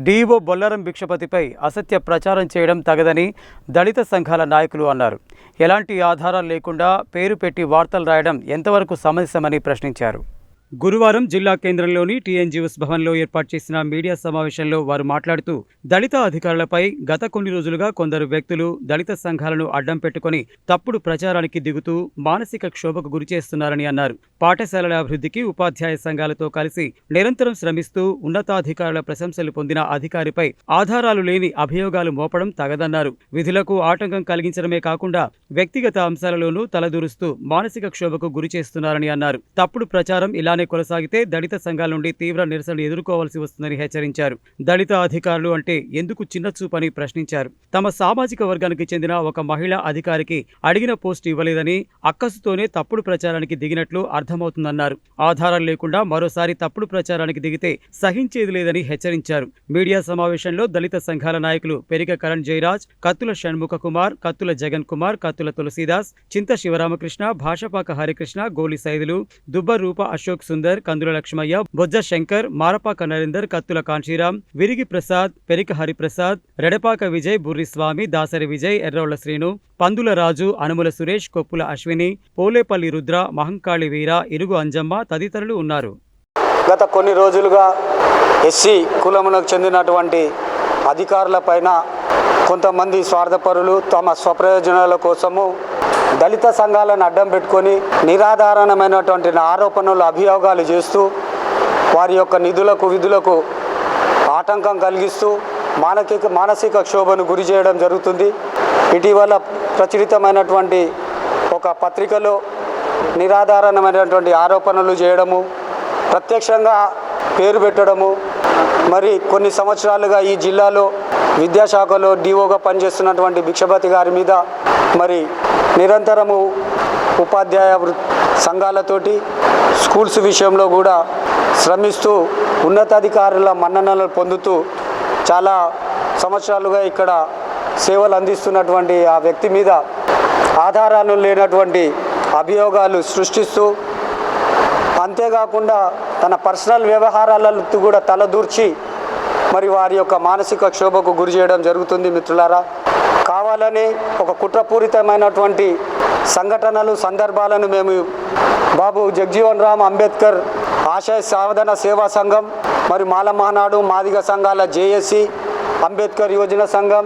DEO Bollaram భిక్షపతిపై అసత్య ప్రచారం చేయడం తగదని దళిత సంఘాల నాయకులు అన్నారు. ఎలాంటి ఆధారాలు లేకుండా పేరు పెట్టి వార్తలు రాయడం ఎంతవరకు సమంజసమని ప్రశ్నించారు. గురువారం జిల్లా కేంద్రంలోని టీఎన్జీఓస్ భవన్లో ఏర్పాటు చేసిన మీడియా సమావేశంలో వారు మాట్లాడుతూ దళిత అధికారులపై గత కొన్ని రోజులుగా కొందరు వ్యక్తులు దళిత సంఘాలను అడ్డం పెట్టుకుని తప్పుడు ప్రచారానికి దిగుతూ మానసిక క్షోభకు గురిచేస్తున్నారని అన్నారు. పాఠశాలల అభివృద్ధికి ఉపాధ్యాయ సంఘాలతో కలిసి నిరంతరం శ్రమిస్తూ ఉన్నతాధికారుల ప్రశంసలు పొందిన అధికారిపై ఆధారాలు లేని అభియోగాలు మోపడం తగదన్నారు. విధులకు ఆటంకం కలిగించడమే కాకుండా వ్యక్తిగత అంశాలలోనూ తలదూరుస్తూ మానసిక క్షోభకు గురిచేస్తున్నారని అన్నారు. తప్పుడు ప్రచారం ఇలానే కొనసాగితే దళిత సంఘాల నుండి తీవ్ర నిరసనలు ఎదుర్కోవాల్సి వస్తుందని హెచ్చరించారు. దళిత అధికారులు అంటే ఎందుకు చిన్నచూపని ప్రశ్నించారు. తమ సామాజిక వర్గానికి చెందిన ఒక మహిళా అధికారికి అడిగిన పోస్టు ఇవ్వలేదని అక్కసుతోనే తప్పుడు ప్రచారానికి దిగినట్లు అర్థమవుతుందన్నారు. ఆధారాలు లేకుండా మరోసారి తప్పుడు ప్రచారానికి దిగితే సహించేది లేదని హెచ్చరించారు. మీడియా సమావేశంలో దళిత సంఘాల నాయకులు పెరిక కరణ్ జయరాజ్, కత్తుల షణ్ముఖ కుమార్, కత్తుల జగన్ కుమార్, కత్తుల తులసీదాస్, చింత శివరామకృష్ణ, భాషపాక హరికృష్ణ, గోలి సైదులు, దుబ్బ రూప అశోక్ సుందర్, కందుల లక్ష్మయ్య, బొజ్జ శంకర్, మారపాక నరేందర్, కత్తుల కాంశీరాం, విరిగి ప్రసాద్, పెరిక హరిప్రసాద్, రెడపాక విజయ్, బుర్రి స్వామి, దాసరి విజయ్, ఎర్రౌళ్ల శ్రీను, పందుల రాజు, అనుముల సురేష్, కొప్పుల అశ్విని, పోలేపల్లి రుద్ర, మహంకాళి వీర, ఇరుగు అంజమ్మ తదితరులు ఉన్నారు. గత కొన్ని రోజులుగా ఎస్సీ కులమునకు చెందినటువంటి అధికారులపైన కొంతమంది స్వార్థపరులు తమ స్వప్రయోజనాల కోసము దళిత సంఘాలను అడ్డం పెట్టుకొని నిరాధారణమైనటువంటి ఆరోపణలు అభియోగాలు చేస్తూ వారి యొక్క నిధులకు విధులకు ఆటంకం కలిగిస్తూ మానసిక క్షోభను గురి చేయడం జరుగుతుంది. ఇటీవల ప్రచురితమైనటువంటి ఒక పత్రికలో నిరాధారణమైనటువంటి ఆరోపణలు చేయడము, ప్రత్యక్షంగా పేరు పెట్టడము, మరి కొన్ని సంవత్సరాలుగా ఈ జిల్లాలో విద్యాశాఖలో డీఓగా పనిచేస్తున్నటువంటి భిక్షపతి గారి మీద మరి నిరంతరము ఉపాధ్యాయ సంఘాలతోటి స్కూల్స్ విషయంలో కూడా శ్రమిస్తూ ఉన్నతాధికారుల మన్ననలు పొందుతూ చాలా సంవత్సరాలుగా ఇక్కడ సేవలు అందిస్తున్నటువంటి ఆ వ్యక్తి మీద ఆధారాలు లేనటువంటి అభియోగాలు సృష్టిస్తూ, అంతేకాకుండా తన పర్సనల్ వ్యవహారాలతో కూడా తలదూర్చి మరి వారి యొక్క మానసిక క్షోభకు గురి చేయడం జరుగుతుంది. మిత్రులారా, కావాలని ఒక కుట్రపూరితమైనటువంటి సంఘటనలు సందర్భాలను మేము బాబు జగజీవన్ రామ్ అంబేద్కర్ ఆశయ సాధన సేవా సంఘం, మరి మాల మహానాడు, మాదిగ సంఘాల జేఏసీ, అంబేద్కర్ యువజన సంఘం,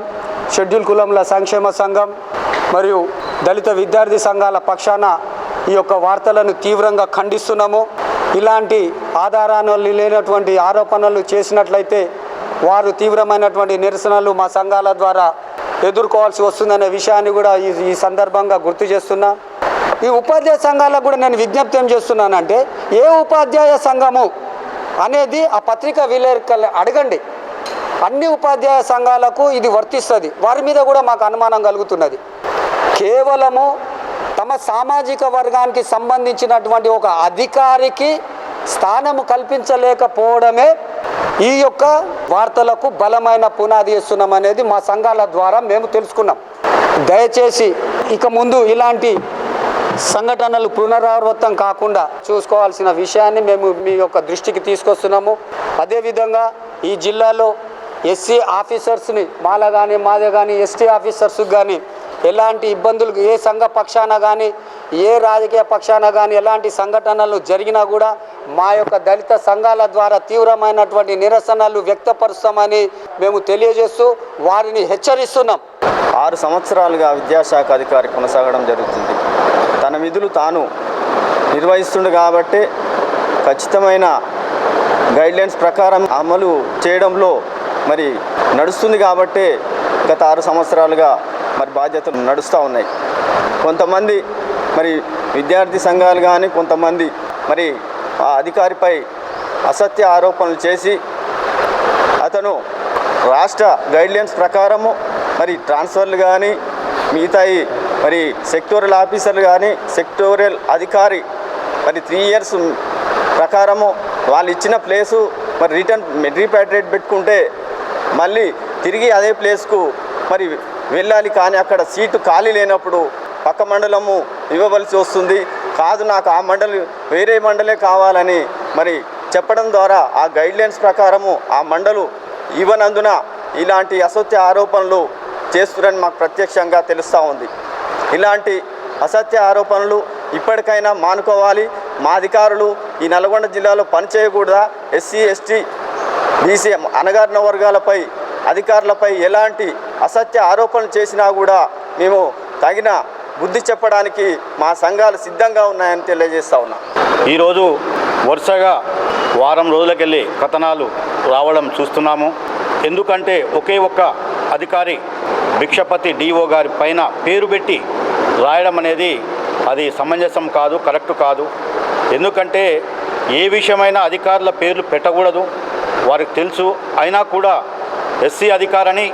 షెడ్యూల్ కులంల సంక్షేమ సంఘం మరియు దళిత విద్యార్థి సంఘాల పక్షాన ఈ యొక్క వార్తలను తీవ్రంగా ఖండిస్తున్నాము. ఇలాంటి ఆధారాలు లేనటువంటి ఆరోపణలు చేసినట్లయితే వారు తీవ్రమైనటువంటి నిరసనలు మా సంఘాల ద్వారా ఎదుర్కోవాల్సి వస్తుందనే విషయాన్ని కూడా ఈ సందర్భంగా గుర్తు చేస్తున్నా. ఈ ఉపాధ్యాయ సంఘాలకు కూడా నేను విజ్ఞప్తి ఏం చేస్తున్నానంటే, ఏ ఉపాధ్యాయ సంఘము అనేది ఆ పత్రిక విలేకరులు అడగండి. అన్ని ఉపాధ్యాయ సంఘాలకు ఇది వర్తిస్తుంది. వారి మీద కూడా మాకు అనుమానం కలుగుతున్నది. కేవలము తమ సామాజిక వర్గానికి సంబంధించినటువంటి ఒక అధికారికి స్థానము కల్పించలేకపోవడమే ఈ యొక్క వార్తలకు బలమైన పునాది వేస్తున్నాం అనేది మా సంఘాల ద్వారా మేము తెలుసుకున్నాం. దయచేసి ఇక ముందు ఇలాంటి సంఘటనలు పునరావృతం కాకుండా చూసుకోవాల్సిన విషయాన్ని మేము మీ యొక్క దృష్టికి తీసుకొస్తున్నాము. అదేవిధంగా ఈ జిల్లాలో ఎస్సీ ఆఫీసర్స్ని మాల కానీ మాదే కానీ ఎస్టీ ఆఫీసర్స్కి కానీ ఎలాంటి ఇబ్బందులు ఏ సంఘ పక్షాన కానీ ఏ రాజకీయ పక్షాన కానీ ఎలాంటి సంఘటనలు జరిగినా కూడా మా యొక్క దళిత సంఘాల ద్వారా తీవ్రమైనటువంటి నిరసనలు వ్యక్తపరుస్తామని మేము తెలియజేస్తూ వారిని హెచ్చరిస్తున్నాం. 6 సంవత్సరాలుగా విద్యాశాఖ అధికారి కొనసాగడం జరుగుతుంది. తన విధులు తాను నిర్వహిస్తుండు కాబట్టి ఖచ్చితమైన గైడ్లైన్స్ ప్రకారం అమలు చేయడంలో మరి నడుస్తుంది కాబట్టి గత 6 సంవత్సరాలుగా మరి బాధ్యతలు నడుస్తూ ఉన్నాయి. కొంతమంది మరి విద్యార్థి సంఘాలు కానీ కొంతమంది మరి ఆ అధికారిపై అసత్య ఆరోపణలు చేసి అతను రాష్ట్ర గైడ్లైన్స్ ప్రకారము మరి ట్రాన్స్ఫర్లు కానీ మిగతాయి మరి సెక్టోరియల్ ఆఫీసర్లు కానీ సెక్టోరియల్ అధికారి మరి 3 ఇయర్స్ ప్రకారము వాళ్ళు ఇచ్చిన ప్లేసు మరి రిటర్న్ రీపాట్రియేట్ పెట్టుకుంటే మళ్ళీ తిరిగి అదే ప్లేస్కు మరి వెళ్ళాలి. కానీ అక్కడ సీటు ఖాళీ లేనప్పుడు పక్క మండలము ఇవ్వవలసి వస్తుంది. కాదు, నాకు ఆ మండలి వేరే మండలే కావాలని మరి చెప్పడం ద్వారా ఆ గైడ్లైన్స్ ప్రకారము ఆ మండలు ఇవ్వనందున ఇలాంటి అసత్య ఆరోపణలు చేస్తున్నారని మాకు ప్రత్యక్షంగా తెలుస్తూ ఉంది. ఇలాంటి అసత్య ఆరోపణలు ఇప్పటికైనా మానుకోవాలి. మా అధికారులు ఈ నల్గొండ జిల్లాలో పనిచేయకూడదా? ఎస్సీ ఎస్టీ బీసీ అణగారిన వర్గాలపై అధికారులపై ఎలాంటి అసత్య ఆరోపణలు చేసినా కూడా మేము తగిన బుద్ధి చెప్పడానికి మా సంఘాలు సిద్ధంగా ఉన్నాయని తెలియజేస్తా ఉన్నాం. ఈరోజు వరుసగా వారం రోజులకెళ్ళి కథనాలు రావడం చూస్తున్నాము. ఎందుకంటే ఒకే ఒక్క అధికారి భిక్షపతి డిఓ గారి పైన పేరు పెట్టి రాయడం అనేది అది సమంజసం కాదు, కరెక్ట్ కాదు. ఎందుకంటే ఏ విషయమైనా అధికారుల పేర్లు పెట్టకూడదు, వారికి తెలుసు. అయినా కూడా ఎస్సీ అధికారిని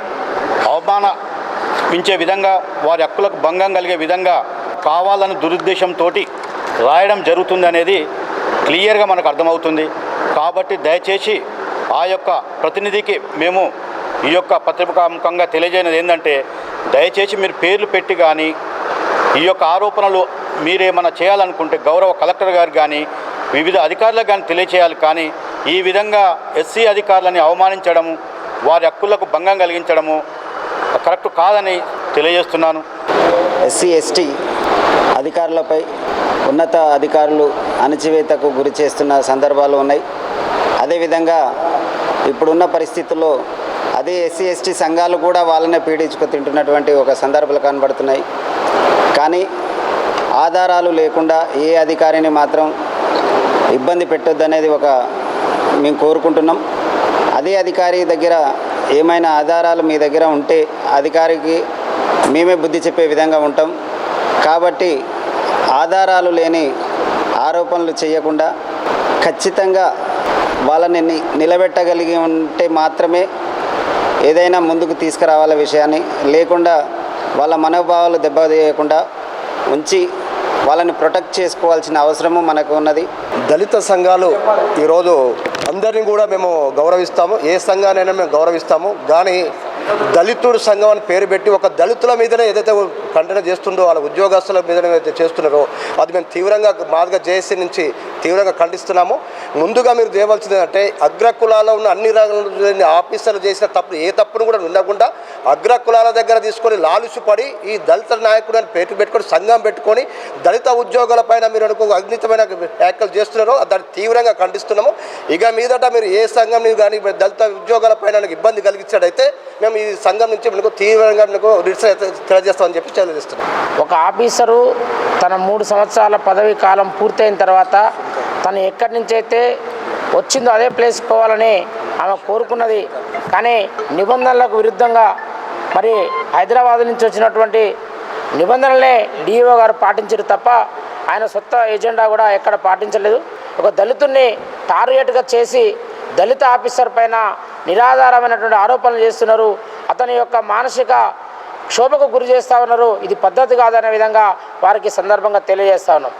అవమానించే విధంగా, వారి హక్కులకు భంగం కలిగే విధంగా కావాలని దురుద్దేశంతో రాయడం జరుగుతుంది అనేది క్లియర్గా మనకు అర్థమవుతుంది. కాబట్టి దయచేసి ఆ యొక్క ప్రతినిధికి మేము ఈ యొక్క పత్రికాముఖంగా తెలియజేయనిది ఏంటంటే, దయచేసి మీరు పేర్లు పెట్టి కానీ ఈ యొక్క ఆరోపణలు మీరేమన్నా చేయాలనుకుంటే గౌరవ కలెక్టర్ గారు కానీ వివిధ అధికారులకు కానీ తెలియచేయాలి. కానీ ఈ విధంగా ఎస్సీ అధికారులని అవమానించడము, వారి హక్కులకు భంగం కలిగించడము కరెక్ట్ కాదని తెలియజేస్తున్నాను. ఎస్సీ ఎస్టీ అధికారులపై ఉన్నత అధికారులు అణచివేతకు గురి చేస్తున్న సందర్భాలు ఉన్నాయి. అదేవిధంగా ఇప్పుడున్న పరిస్థితుల్లో అదే ఎస్సీ ఎస్టీ సంఘాలు కూడా వాళ్ళనే పీడించుకు తింటున్నటువంటి ఒక సందర్భాలు కనబడుతున్నాయి. కానీ ఆధారాలు లేకుండా ఏ అధికారిని మాత్రం ఇబ్బంది పెట్టొద్దనేది మేము కోరుకుంటున్నాం. అదే అధికారి దగ్గర ఏమైనా ఆధారాలు మీ దగ్గర ఉంటే అధికారికి మేమే బుద్ధి చెప్పే విధంగా ఉంటాం. కాబట్టి ఆధారాలు లేని ఆరోపణలు చేయకుండా ఖచ్చితంగా వాళ్ళని నిలబెట్టగలిగి ఉంటే మాత్రమే ఏదైనా ముందుకు తీసుకురావాల విషయాన్ని, లేకుండా వాళ్ళ మనోభావాలు దెబ్బతీయకుండా ఉంచి వాళ్ళని ప్రొటెక్ట్ చేసుకోవాల్సిన అవసరము మనకు ఉన్నది. దళిత సంఘాలు ఈరోజు అందరినీ కూడా మేము గౌరవిస్తాము, ఏ సంఘానైనా మేము గౌరవిస్తాము. కానీ దళితుడు సంఘం అని పేరు పెట్టి ఒక దళితుల మీదనే ఏదైతే కంటెంట్ చేస్తుండో, వాళ్ళ ఉద్యోగస్తుల మీదనే ఏదైతే చేస్తున్నారో అది మేము తీవ్రంగా మాదిగా జేఏసీ నుంచి తీవ్రంగా ఖండిస్తున్నాము. ముందుగా మీరు చేయవలసింది అంటే అగ్రకులాల్లో ఉన్న అన్ని రంగాల ఆఫీసర్లు చేసిన తప్పు ఏ తప్పును కూడా ఉండకుండా అగ్రకులాల దగ్గర తీసుకొని లాలుసుపడి ఈ దళిత నాయకుడు అని పేరు పెట్టుకొని సంఘం పెట్టుకొని దళిత ఉద్యోగాలపైన మీరు అనుకో అగ్నితమైన వ్యాఖ్యలు చేస్తున్నారో దాన్ని తీవ్రంగా ఖండిస్తున్నాము. ఇక మీదట మీరు ఏ సంఘం కానీ దళిత ఉద్యోగాలపైన ఇబ్బంది కలిగించాడైతే మేము ఈ సంఘం నుంచి మీకు తీవ్రంగా మీకు తెలియజేస్తామని చెప్పి తెలియజేస్తున్నాం. ఒక ఆఫీసరు తన 3 సంవత్సరాల పదవీ కాలం పూర్తయిన తర్వాత తను ఎక్కడి నుంచి అయితే వచ్చిందో అదే ప్లేస్కి పోవాలని ఆమె కోరుకున్నది. కానీ నిబంధనలకు విరుద్ధంగా మరి హైదరాబాద్ నుంచి వచ్చినటువంటి నిబంధనలనే డిఓ గారు పాటించారు తప్ప ఆయన సొంత ఎజెండా కూడా ఎక్కడ పాటించలేదు. ఒక దళితుడిని టార్గెట్గా చేసి దళిత ఆఫీసర్ పైన నిరాధారమైనటువంటి ఆరోపణలు చేస్తున్నారు. అతని యొక్క మానసిక క్షోభకు గురి చేస్తూ ఉన్నారు. ఇది పద్ధతి కాదనే విధంగా వారికి సందర్భంగా తెలియజేస్తా ఉన్నాం.